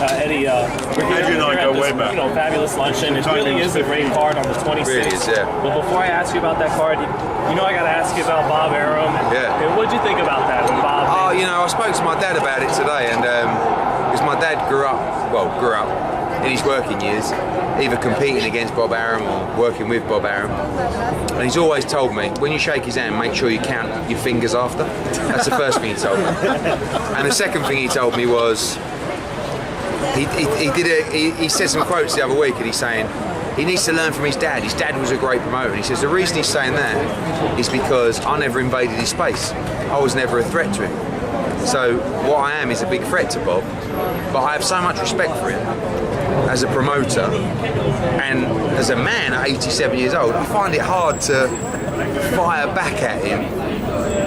Eddie, we're here at this, fabulous luncheon. It really is a great card on the 26th. Really is, yeah. But before I ask you about that card, you know I got to ask you about Bob Arum. Yeah. What did you think about that when Bob? Oh, you know, I spoke to my dad about it today, and because my dad grew up in his working years, either competing against Bob Arum or working with Bob Arum. And he's always told me, when you shake his hand, make sure you count your fingers after. That's the first thing he told me. And the second thing he told me was, he said some quotes the other week, and he's saying he needs to learn from his dad. His dad was a great promoter. And he says the reason he's saying that is because I never invaded his space. I was never a threat to him. So what I am is a big threat to Bob, but I have so much respect for him as a promoter and as a man at 87 years old. I find it hard to fire back at him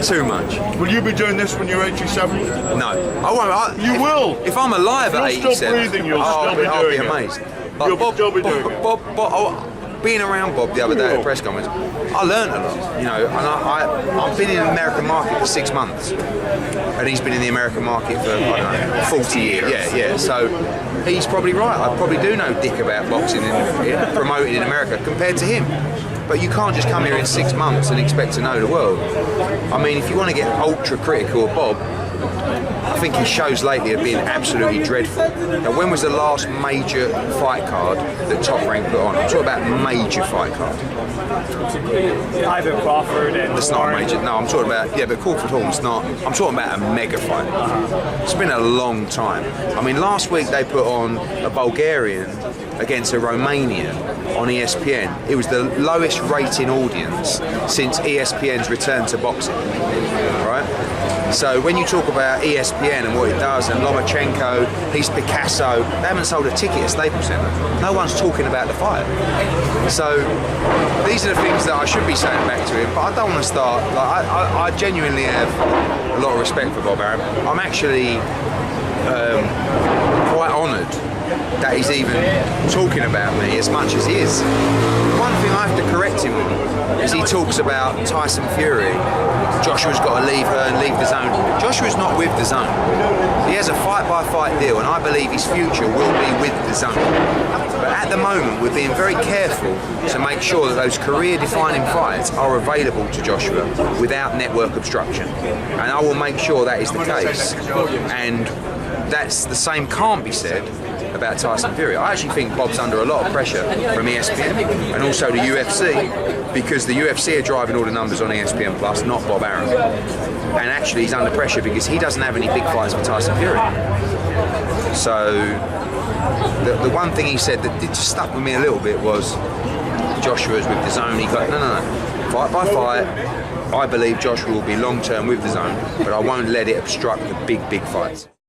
too much. Will you be doing this when you're 87? No, I won't. You will. If I'm alive at 87, still breathing, I'll be amazed. You'll still be doing it. Being around Bob the other day at the press conference, I learned a lot, you know, and I've been in the American market for 6 months, and he's been in the American market for, I don't know, 40 years. Yeah, so he's probably right. I probably do know dick about boxing and promoting in America compared to him. But you can't just come here in 6 months and expect to know the world. I mean, if you want to get ultra critical of Bob, I think his shows lately have been absolutely dreadful. Now, when was the last major fight card that Top Rank put on? I'm talking about major fight card. Ivan Crawford and That's not major. No, I'm talking about, but Crawford Horn's not. I'm talking about a mega fight. It's been a long time. I mean, last week they put on a Bulgarian against a Romanian on ESPN. It was the lowest rating audience since ESPN's return to boxing, right? So when you talk about ESPN and what it does, and Lomachenko, he's Picasso, they haven't sold a ticket at Staples Center. No one's talking about the fight. So these are the things that I should be saying back to him, but I don't want to start, like, I genuinely have a lot of respect for Bob Arum. I'm actually quite honoured that he's even talking about me as much as he is. One thing I have to correct him on is he talks about Tyson Fury. Joshua's got to leave Hearn, leave the zone. Joshua's not with the zone. He has a fight-by-fight deal, and I believe his future will be with the zone. But at the moment, we're being very careful to make sure that those career-defining fights are available to Joshua without network obstruction. And I will make sure that is the case. And that's the same can't be said about Tyson Fury. I actually think Bob's under a lot of pressure from ESPN and also the UFC, because the UFC are driving all the numbers on ESPN Plus, not Bob Arum. And actually he's under pressure because he doesn't have any big fights for Tyson Fury. So the one thing he said that just stuck with me a little bit was Joshua's with the zone. He got no. Fight by fight, I believe Joshua will be long term with the zone, but I won't let it obstruct the big fights.